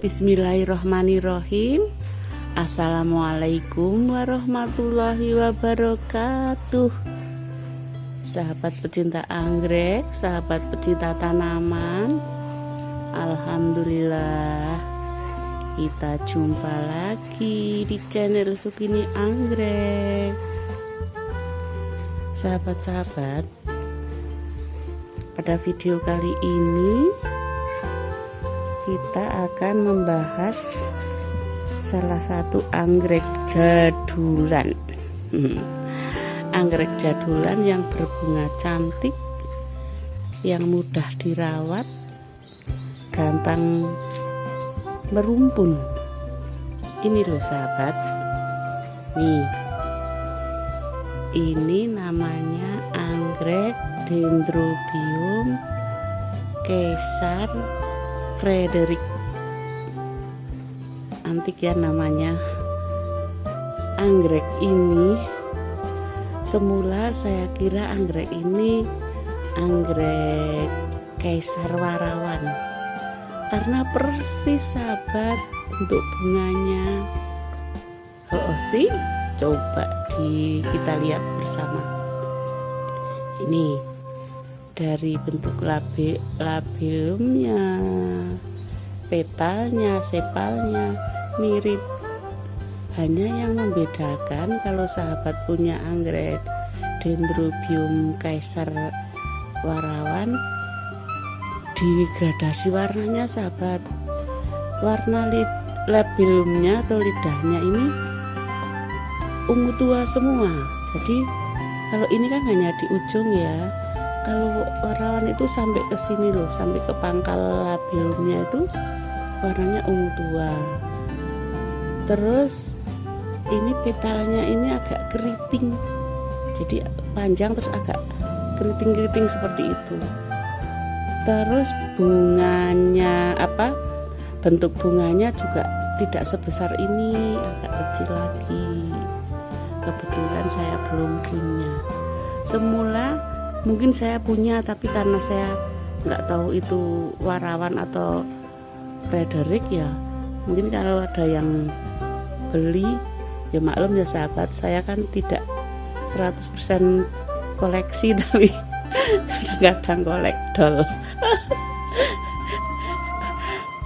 Bismillahirrahmanirrahim. Assalamualaikum warahmatullahi wabarakatuh. Sahabat pecinta anggrek, sahabat pecinta tanaman, alhamdulillah kita jumpa lagi di channel Sukini Anggrek. Sahabat-sahabat, pada video kali ini kita akan membahas salah satu anggrek jadulan. Anggrek jadulan yang berbunga cantik, yang mudah dirawat, gampang merumpun. Ini loh sahabat, nih, ini namanya anggrek Dendrobium Caesar Frederick. Antik ya namanya. Anggrek ini semula saya kira anggrek ini anggrek Caesar warawan, karena persis sahabat untuk bunganya. Oh sih, coba kita lihat bersama. Ini dari bentuk labellumnya, petalnya, sepalnya mirip. Hanya yang membedakan kalau sahabat punya anggrek Dendrobium Caesar warawan, di gradasi warnanya sahabat. Warna labellumnya atau lidahnya ini ungu tua semua. Jadi kalau ini kan hanya di ujung ya. Kalau warawan itu sampai ke sini loh, sampai ke pangkal labellumnya itu warnanya ungu tua. Terus ini petalnya ini agak keriting, jadi panjang terus agak keriting-keriting seperti itu. Terus bunganya bentuk bunganya juga tidak sebesar ini, agak kecil lagi. Kebetulan saya belum punya. Semula mungkin saya punya, tapi karena saya nggak tahu itu warawan atau Frederick ya, mungkin kalau ada yang beli ya maklum ya sahabat, saya kan tidak 100% koleksi tapi kadang-kadang kolektor.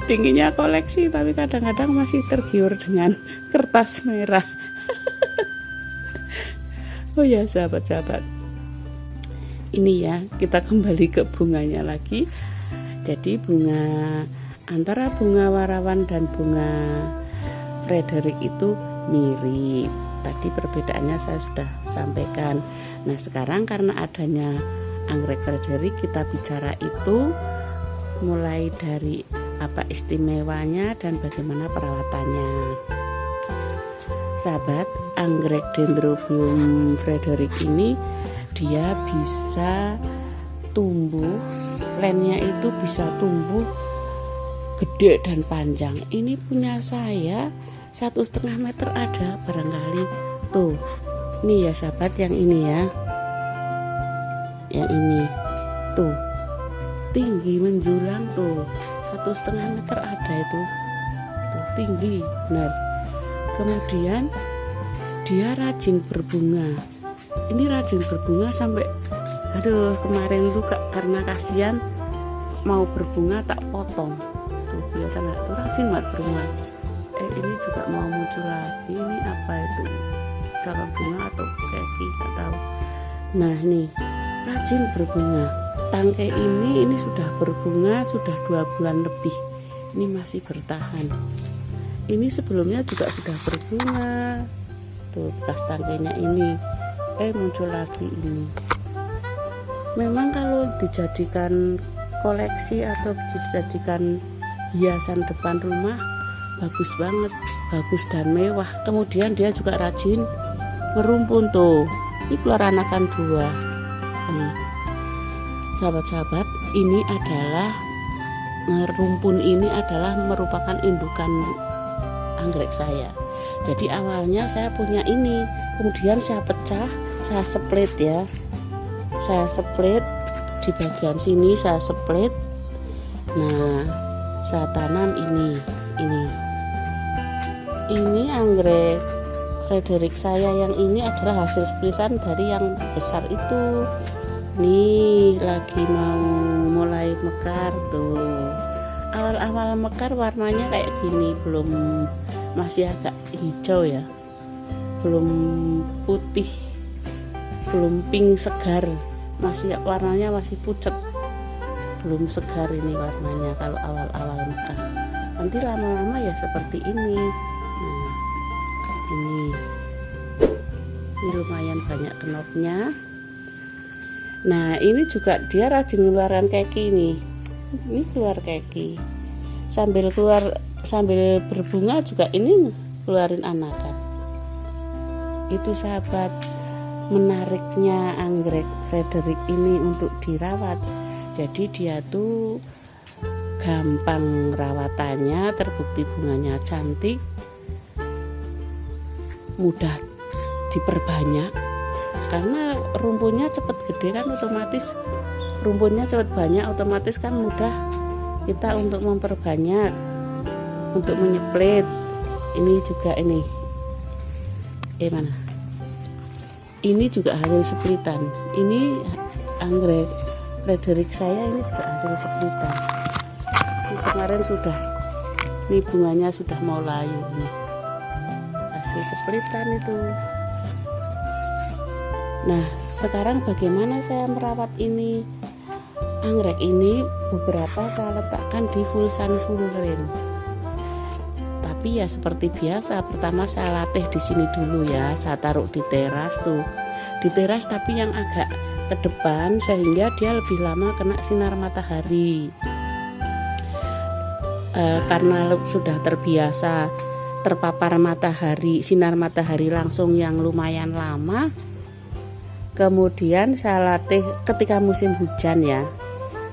Tingginya koleksi tapi kadang-kadang masih tergiur dengan kertas merah. Oh ya sahabat-sahabat, ini ya, kita kembali ke bunganya lagi. Jadi antara bunga warawan dan bunga Frederick itu mirip. Tadi perbedaannya saya sudah sampaikan. Nah sekarang karena adanya anggrek Frederick, kita bicara itu mulai dari apa istimewanya dan bagaimana perawatannya. Sahabat, anggrek Dendrobium Frederick ini dia bisa tumbuh, plannya itu bisa tumbuh gede dan panjang. Ini punya saya 1,5 meter ada barangkali. Tuh, ini ya sahabat, yang ini ya, yang ini tuh tinggi menjulang tuh 1,5 meter ada itu, tuh tinggi benar. Kemudian dia rajin berbunga. Ini rajin berbunga sampai kemarin tuh karena kasihan mau berbunga tak potong. Tuh kelihatan nggak tuh, rajin banget berbunga. Ini juga mau muncul lagi. Ini apa itu? Calon bunga atau keki nggak tahu. Nah ini rajin berbunga. Tangkai ini sudah berbunga sudah 2 bulan lebih. Ini masih bertahan. Ini sebelumnya juga sudah berbunga. Tuh bekas tangkainya ini. Muncul lagi ini. Memang kalau dijadikan koleksi atau dijadikan hiasan depan rumah bagus banget, bagus dan mewah. Kemudian dia juga rajin merumpun tuh. Ini keluar anakan 2. Nih. Sahabat-sahabat, ini adalah rumpun ini adalah merupakan indukan anggrek saya. Jadi awalnya saya punya ini, kemudian saya pecah, saya split ya. Saya split di bagian sini, saya split. Nah, saya tanam ini. Ini anggrek Frederick saya yang ini adalah hasil splitan dari yang besar itu. Nih lagi mau mulai mekar tuh. Awal-awal mekar warnanya kayak gini, belum, masih agak hijau ya, belum putih, belum pink segar, masih warnanya masih pucat, belum segar ini warnanya kalau awal-awal mekar. Nanti lama-lama ya seperti ini. Nah, ini lumayan banyak kenopnya. Nah ini juga dia rajin mengeluarkan keki nih. Ini keluar keki sambil berbunga juga, ini keluarin anakan. Itu sahabat, menariknya anggrek Frederick ini untuk dirawat. Jadi dia tuh gampang rawatannya, terbukti bunganya cantik, mudah diperbanyak karena rumputnya cepat gede kan, otomatis rumputnya cepat banyak, otomatis kan mudah kita untuk memperbanyak, untuk menyeplit. Ini juga ini mana? Ini juga hasil seplitan. Ini anggrek Frederick saya ini juga hasil seplitan. Ini kemarin sudah, ini bunganya sudah mau layu nih. Hasil seplitan itu. Nah, sekarang bagaimana saya merawat ini? Anggrek ini beberapa saya letakkan di Vulsan Fullerene. Tapi ya seperti biasa, pertama saya latih di sini dulu ya. Saya taruh di teras tuh. Di teras tapi yang agak ke depan sehingga dia lebih lama kena sinar matahari. Karena sudah terbiasa terpapar matahari, sinar matahari langsung yang lumayan lama. Kemudian saya latih ketika musim hujan ya.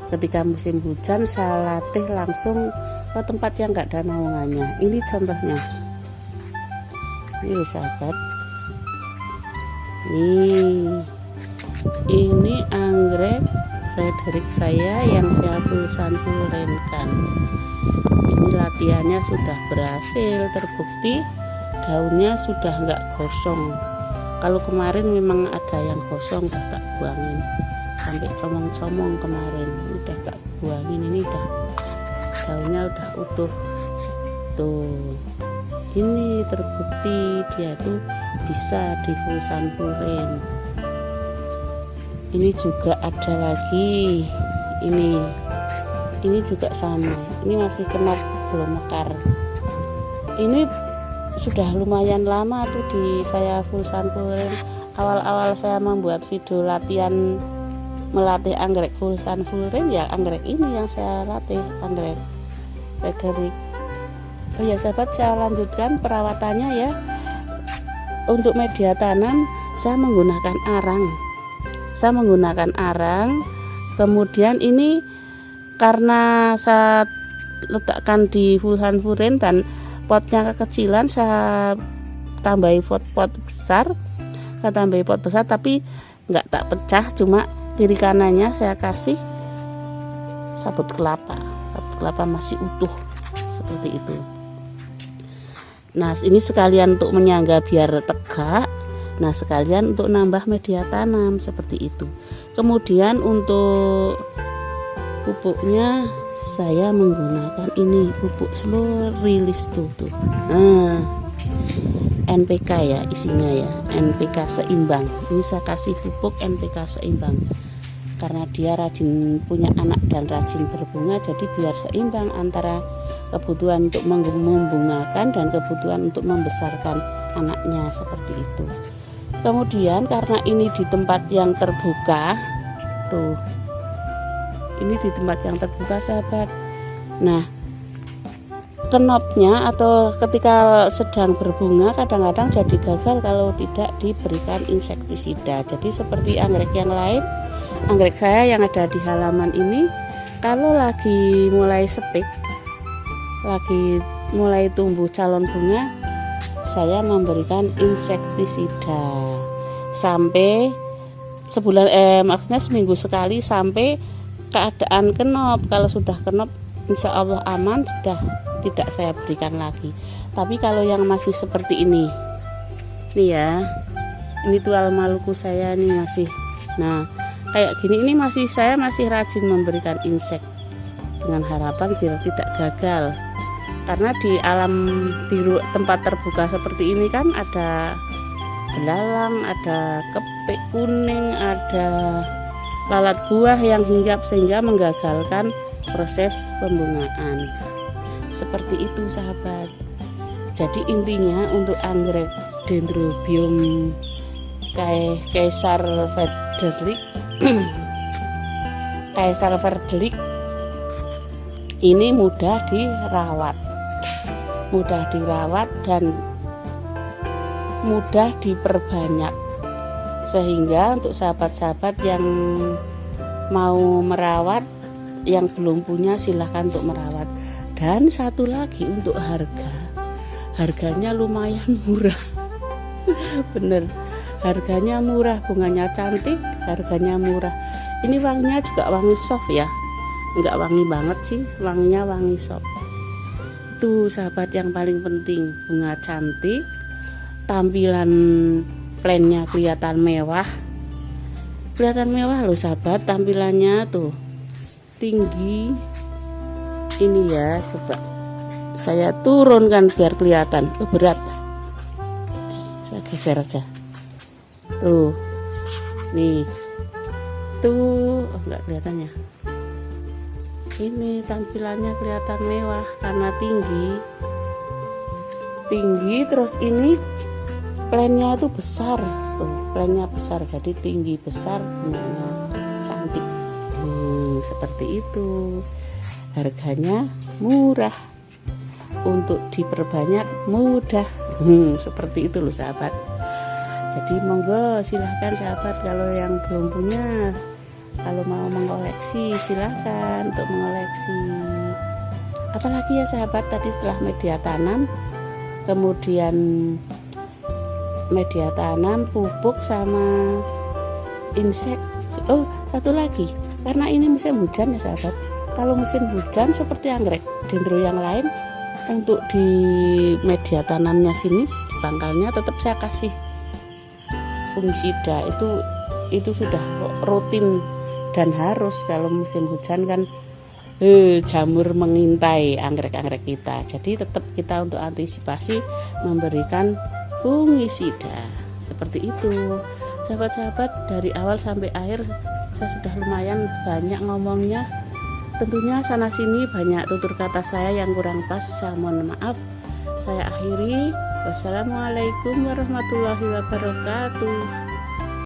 Ketika musim hujan saya latih langsung ke tempat yang enggak ada naungannya. Ini contohnya. Ini sahabat. Ini anggrek Frederick saya yang saya Vulsan Fullerenekan. Ini latihannya sudah berhasil, terbukti daunnya sudah enggak gosong. Kalau kemarin memang ada yang gosong, udah tak buangin sampai comong-comong kemarin, udah tak buangin. Ini udah daunnya udah utuh tuh. Ini terbukti dia tuh bisa di Vulsan Fullerene. Ini juga ada lagi, ini juga sama, ini masih kenop, belum mekar. Ini sudah lumayan lama tuh di saya Vulsan Fullerene. Awal-awal saya membuat video latihan melatih anggrek Vulsan Fullerene ya, anggrek ini yang saya latih, anggrek Frederick. Oh ya sahabat, saya lanjutkan perawatannya ya. Untuk media tanam saya menggunakan arang. Kemudian ini karena saya letakkan di Vulsan Fullerene dan potnya kekecilan, saya tambahi pot besar. Tapi nggak tak pecah, cuma kiri kanannya saya kasih sabut kelapa masih utuh seperti itu. Nah ini sekalian untuk menyangga biar tegak. Nah sekalian untuk nambah media tanam seperti itu. Kemudian untuk pupuknya saya menggunakan ini pupuk slow release tuh. NPK ya isinya ya, NPK seimbang. Ini saya kasih pupuk NPK seimbang karena dia rajin punya anak dan rajin berbunga, jadi biar seimbang antara kebutuhan untuk membungakan dan kebutuhan untuk membesarkan anaknya seperti itu. Kemudian karena ini di tempat yang terbuka tuh, ini di tempat yang terbuka sahabat. Nah kenopnya atau ketika sedang berbunga kadang-kadang jadi gagal kalau tidak diberikan insektisida. Jadi seperti anggrek yang lain, anggrek saya yang ada di halaman ini kalau lagi mulai sepik, lagi mulai tumbuh calon bunga, saya memberikan insektisida sampai sebulan, maksudnya seminggu sekali sampai keadaan kenop. Kalau sudah kenop insya Allah aman, sudah tidak saya berikan lagi. Tapi kalau yang masih seperti ini nih ya, ini tual Maluku saya nih masih, nah kayak gini ini saya masih rajin memberikan insek dengan harapan biar tidak gagal. Karena di alam biru tempat terbuka seperti ini kan ada belalang, ada kepik kuning, ada lalat buah yang hinggap sehingga menggagalkan proses pembungaan. Seperti itu sahabat. Jadi intinya untuk anggrek Dendrobium Caesar Frederick Caesar Frederick ini mudah dirawat dan mudah diperbanyak, sehingga untuk sahabat-sahabat yang mau merawat, yang belum punya silahkan untuk merawat. Dan satu lagi untuk harganya lumayan murah. Bener, harganya murah, bunganya cantik, harganya murah. Ini wanginya juga wangi soft ya, nggak wangi banget sih, wanginya wangi soft. Itu sahabat yang paling penting, bunga cantik, tampilan plannya kelihatan mewah loh sahabat, tampilannya tuh tinggi. Ini ya, coba saya turunkan biar kelihatan. Berat, saya geser aja tuh, nih tuh, enggak kelihatannya. Ini tampilannya kelihatan mewah karena tinggi, terus ini plannya itu besar tuh, plannya besar jadi tinggi besar, bunganya cantik. Seperti itu. Harganya murah, untuk diperbanyak mudah. Seperti itu loh sahabat. Jadi monggo silahkan sahabat, kalau yang belum punya, kalau mau mengoleksi silahkan untuk mengoleksi. Apalagi ya sahabat, tadi setelah media tanam, kemudian media tanam, pupuk sama insek. Oh, satu lagi, karena ini musim hujan ya sahabat. Kalau musim hujan seperti anggrek dendro yang lain, untuk di media tanamnya sini, di pangkalnya tetap saya kasih fungisida. Itu sudah rutin dan harus. Kalau musim hujan kan jamur mengintai anggrek-anggrek kita. Jadi tetap kita untuk antisipasi memberikan fungisida. Seperti itu sahabat-sahabat, dari awal sampai akhir saya sudah lumayan banyak ngomongnya. Tentunya sana sini banyak tutur kata saya yang kurang pas, saya mohon maaf. Saya akhiri. Wassalamualaikum warahmatullahi wabarakatuh.